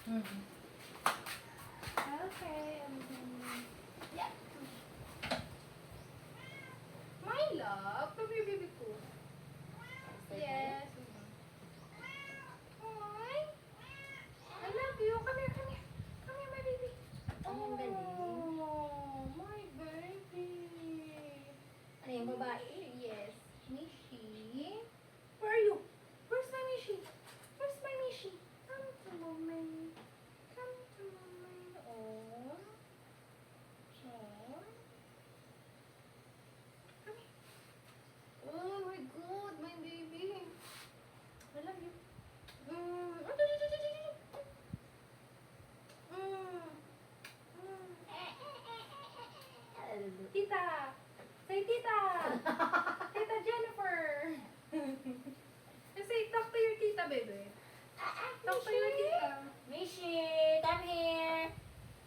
Mm. Okay. Yeah. My love. Come here, baby ko. Yes. Hi. I love you. Come here, come here. Come here, my baby. Ang galing. Oh, my baby. Ano yung babae? Yes. Mishi. Where are you? Where's my Mishi? Where's my Mishi? Come to mommy. Come to mommy. Oh. Oh. Come here. Oh my God, my baby. I love you. Tita. Say tita. Tita Jennifer. Say talk to your tita, baby. Talk to your tita. Mishi, come here.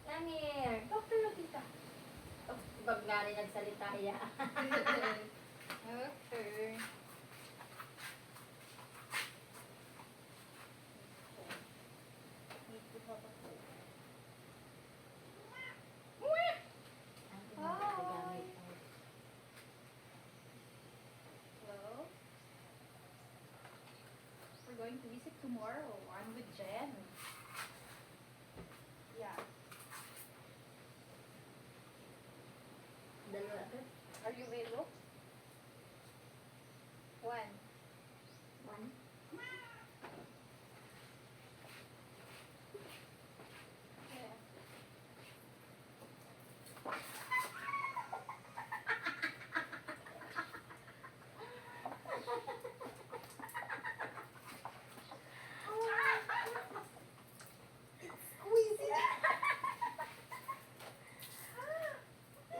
Come here. Talk to your tita. Pag nga rin nagsalita ya. Okay. Hi. Well, we're going to visit tomorrow. I'm with Jen. Yeah. Dalawa ka? Are you able? One. One. Yeah.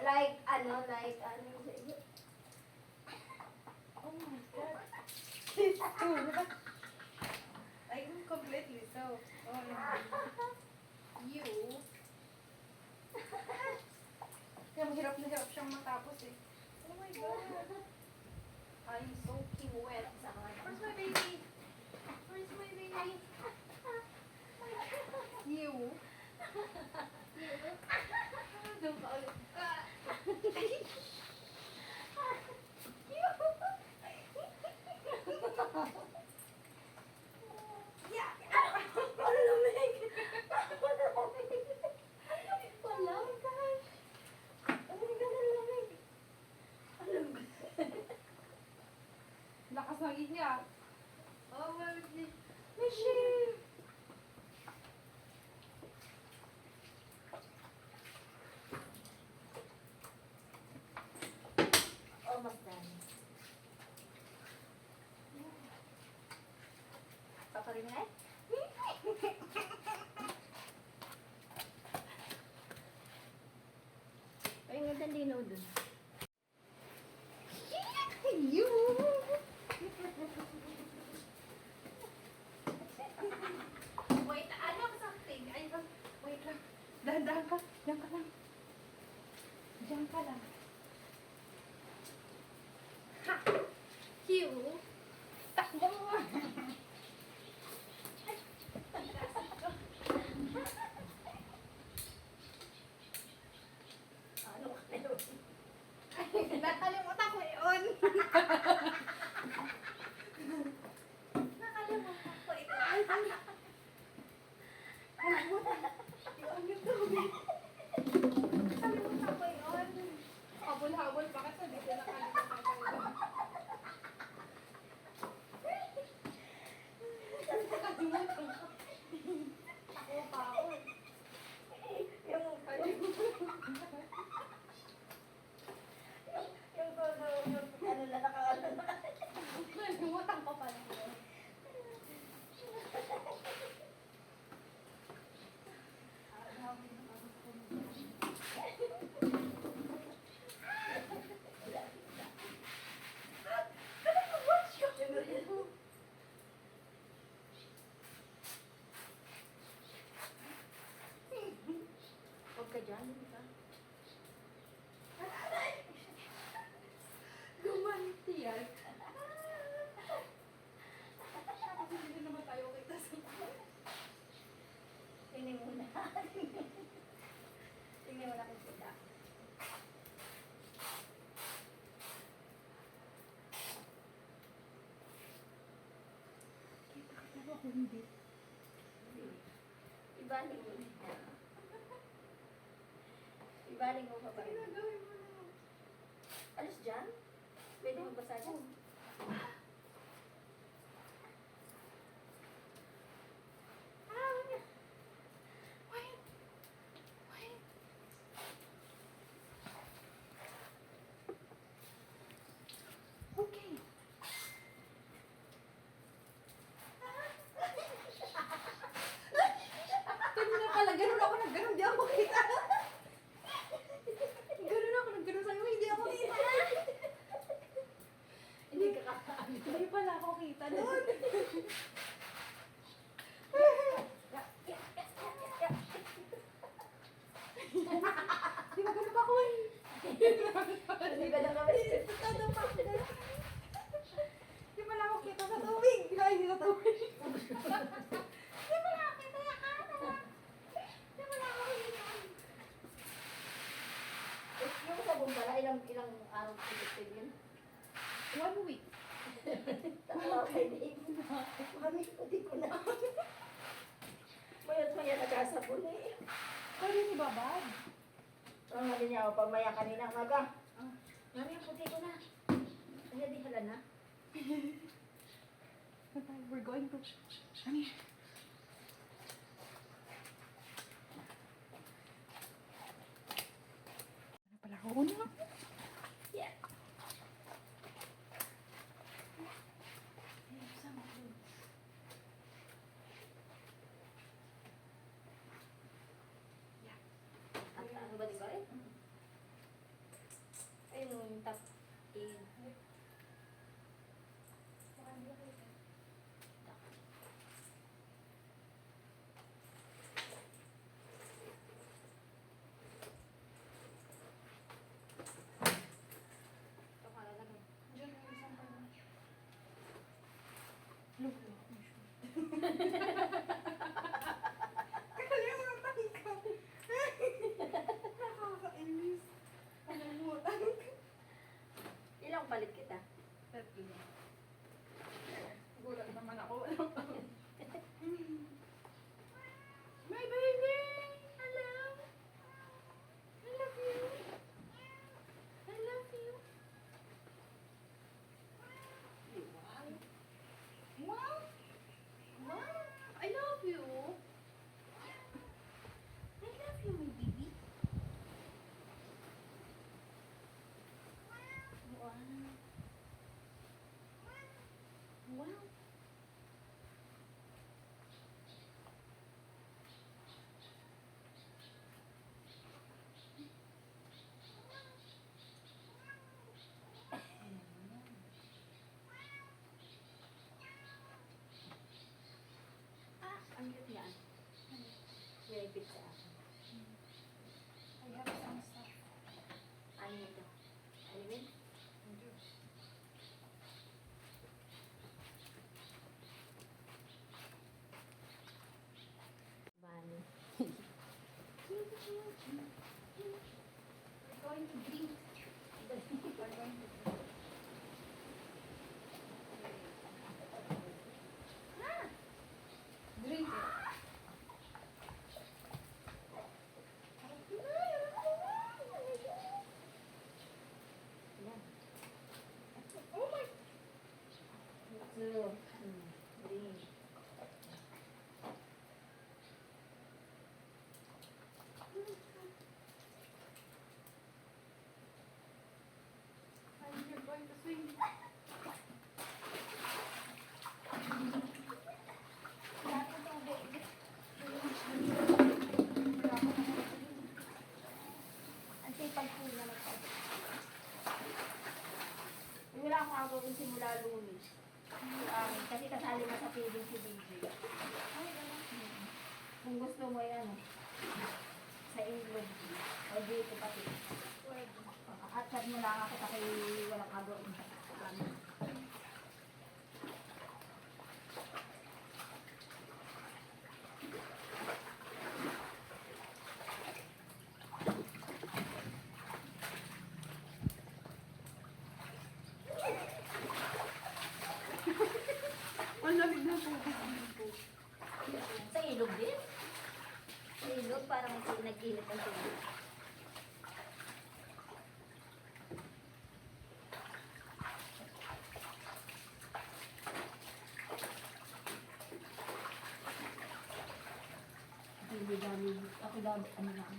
Like ano. Oh my God. Like completely so. Oh you. Kaya mahirap na hirap siyang matapos eh. Oh my God. I'm soaking wet. Where's my baby? Where's my baby? You. Doon ka ulit. Yeah. Malamig. Wala, guys. Ang lamig. Lakas ng iyak. Oh my God. Mishi! Almost done. Paparingan? Ay, nga dalino dun. You! Wait, ano something? Ay, wait lang. Dahan-dahan ka. Diyan ka lang. Diyan ka lang. Ha! You! Takbo mo! Ano ka na yun? Nakalimutan ko yun! Nakalimutan ko yun! Nakalimutan ko yun! Habol-habol pa kasi di ko nakalimutan ko yun. Nakalimutan ko. Ako pa ako. Yung ano na nakaano na. Nakalimutan ko pala yun. Huwag ka dyan. Gumanti yan. Kasi hindi naman tayo kita sa Tingnan mo na kung sila. Kita ako hindi. Ibaling mo niya. Ibaling mo pa ba? Ginagawin mo na. Alis dyan? Pwede mo basa dyan? Ah, wait. Wait. Wait. Okay. Kanina pala, ganun ako nagganun, di ako makita. Ganun ako nagganun sa'yo, hindi ako kita. Hindi ka kakaano. Hindi pala ako kita doon. Di ba ganun pa ako eh? Hindi ka na kami. Totoo pa ako. Di pala ako kita sa tubig. Ay, hindi sa tubig. Di pala ako kita sa kanan. Di pala ako kita. Yung sabong pala, ilang araw pinipin yun? 1 week. Tama kay Dave. Mami, pati ko na. Mayat nagkasabon eh. Pwede ni Babad. Ang hali niya ako pamaya kanina maga. Ah. Mami, ang puti ko na. Kaya di hala na. We're going to... Ano? Ano pala ako? Una? Yeah. At ano ba di ba eh? Ayun yung top in. Ito ka lalagay. Diyan may isang pa lang. Kalimutan ko. Nakakainis. Kalimutan ko. Ilang palit kita? Tatlo. Gulat naman ako. My baby! Hello! I love you! I love you! Wow! Wow! I love you! I love you, my baby! Wow! Wow! Ah, ang cute yan. Nilipit sa akin. I have some stuff. Ano ito? Alvin? Bani. We're going to drink. We're going to drink. Ah! Drink it. Yan. Oh my! Ito. Green. And you're going to swing. Wala ko tubig. Wala ko tubig. Ang sipag po naman ito. Wala akong gagawin simula Lunes. Kasi kasali na sa feeding si DJ. Kung gusto mo yan, sa England, o dito pati. At chat mo lang ako kasi walang gagawin. ilog din. Sa ilog, parang nag-init ang tubig. Hindi dami, ako dami, ano lang,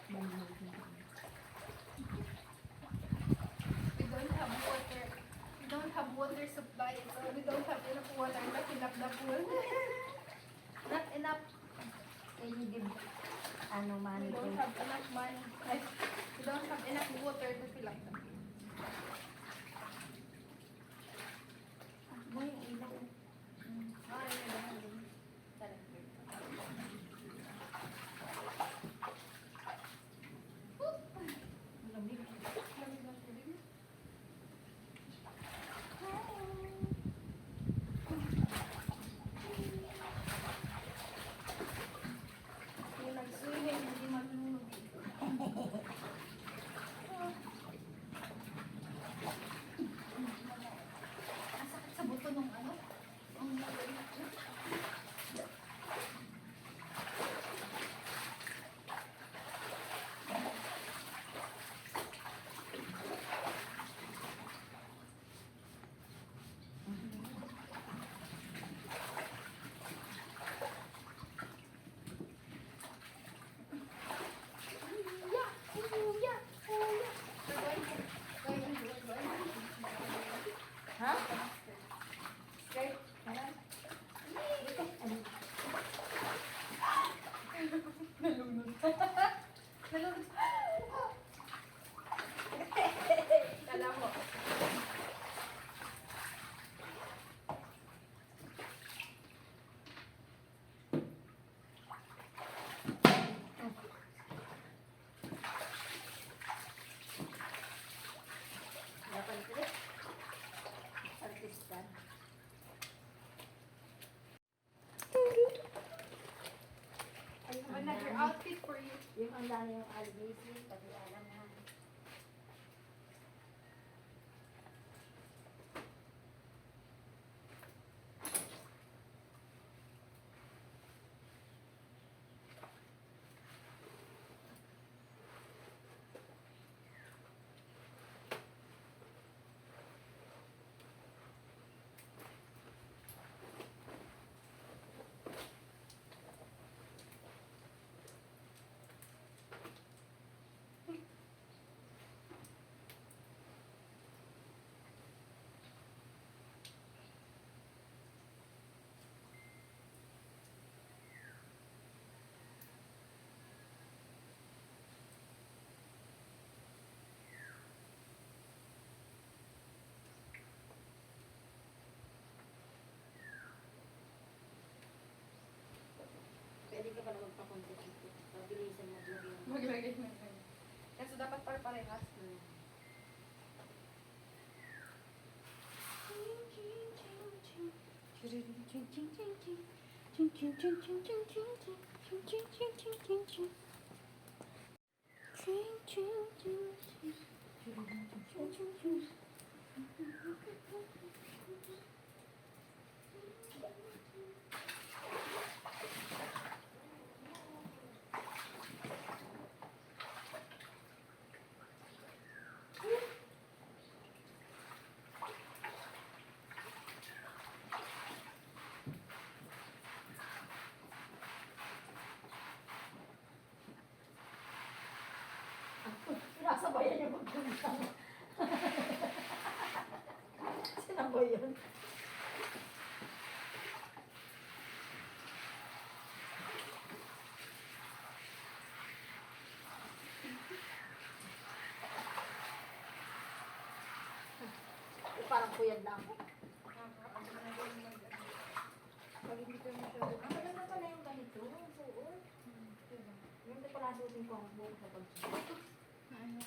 dami na rin. We don't have water. We don't have water supply, so we don't have enough water to fill up the pool. Not enough. Can you give, ano, We money to? don't have enough money. Like, we don't have enough water to fill up the pool. Boy, ang ilaw. Ay, meron din. Tara. Lamig. Lamig ng tubig. Yung nag-swimming, hindi malunod. Ang sakit sa buto nung ano? Ang Ha? Skirt. Nalunod. Nalunod. Kala mo. Dapat ito. Artista. I have another outfit for you. Yung handa na yung albaisi, pati alam na. Pwede ka pala magpakontent dito. Pabilisan mo vlog yung... Maglagay mo yun. Kasi dapat pare-parehas. Sinasabayan yung magpunta mo. Sinabay yun. Parang kuyad na ako. Pag hindi ka masyado. Ang maganda pala yung ganito. Suot. Yung pala suotin ko ang buhok sa pagsuot. Ano?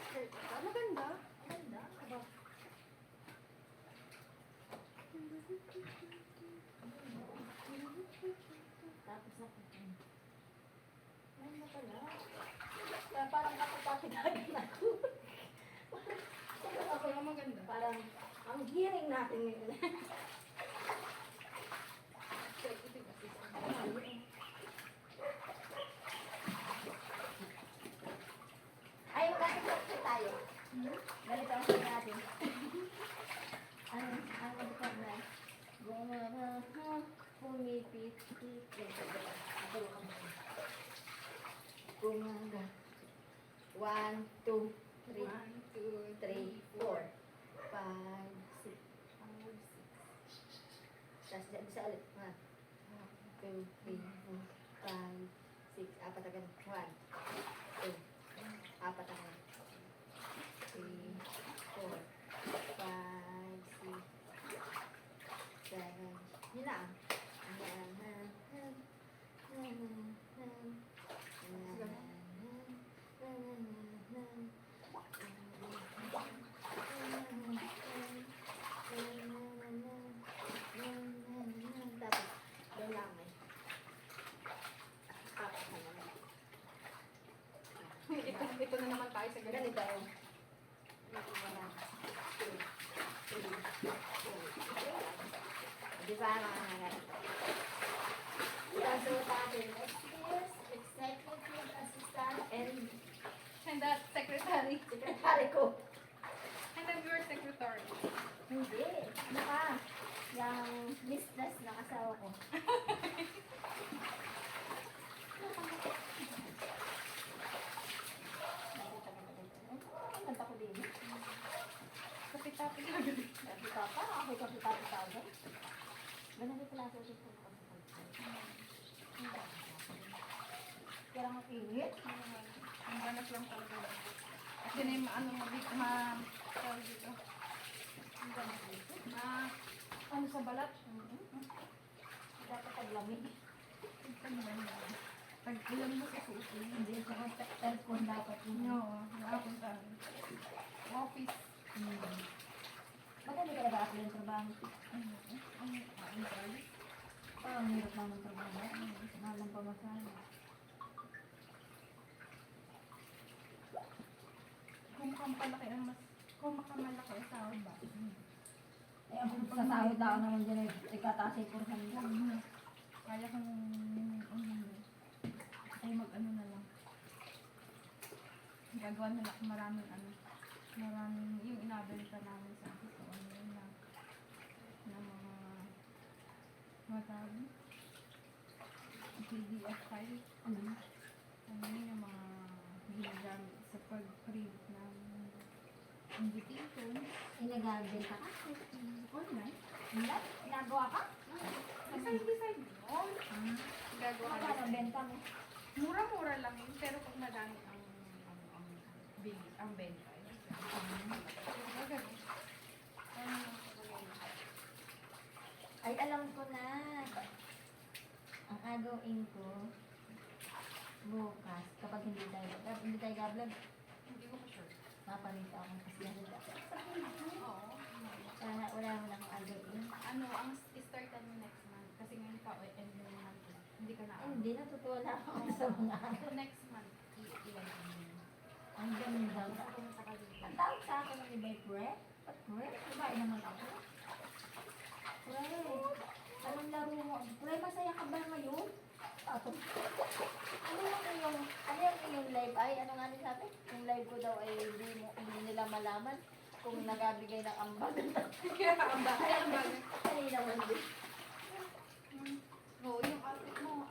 Skirt. Maganda. Ganda. Aba. Tapos na po. Ganda pala. Kaya parang kapapatigagan ako. Ako lang maganda. Parang ang hearing natin ngayon. Skirt. Ito kasi. Umaga. 1, 2, 3, 1, 2, 3, 4, 5, 6. Tapos dyan sa ulit. 1, 2, 3, 4, 5, 6. Apat na ganun. 1, 2, apat na ganun. 3, 4, 5, 6, 7. Yun na. Tapos, doon lang eh. Apat na ganun. Ito na naman tayo sa ganito. Ganito yun. Di ba mga ganito? Kaso natin, executive assistant and And that secretary. secretary ko. And then your secretary. Hindi. Ano ka? Yung mistress ng asawa ko. Ang ganda ko din. Kapit-tapit na ganito. Kapita pa, ako kapita tawag. Ganun din pala sa ito. Kaya nga init. Ang banat lang talaga. At yun ay ano tawag dito. Ang ganda dito. Ano sa balat? Dapat paglamig. Pag-ilan mo sa susi. Hindi sa telephone dapat yun. Oo, nakapunta. Office. Ba't hindi ka nag-a-apply ng trabaho? Parang hirap lang ng trabaho. Mahal ng pamasahe. Kung makamalaki ang sahod ba? Eh, ang sasahod ako naman dyan ay ikataas ay 400. Kaya kong ay mag-ano na lang. Gagawa na lang maraming yung inabenta namin sa akin. So, ano yun lang. Na mga tawag? PDF file. Ano? Ano yun yung mga ginagamit sa pag-print ng invitation. Inagagabenta ka? Online. Hindi? Ginagawa ka? Design yun. Gagawa ka. Magkano benta mo? Mura-mura lang yun, pero pag madami ang benta. Ay, alam ko na. Ang agawin ko, bukas, kapag hindi tayo gablog, Hindi ko pa sure. mapalit ako kasi Oo. wala mo na akong agawin. Ano, ang start mo next month. Kasi ngayon ka, end mo na month. Hindi ka na. Hindi, natutuwa na ako sa mga ano. So next month, ilan ka na. Ang ganda. Pumunta ka dito. Ang tawag sa akin ng iba, pre? Ba't pre? Babae naman ako. Pre, anong laro mo? Pre, masaya ka ba ngayon? Ako. Ano yung iyong live ay? Ano nga ni sabi? Yung live ko daw ay hindi nila malaman kung nagabigay ng ambag. Kaya ang bahay, ang bahay. Ay naman din. Oo, yung outfit mo,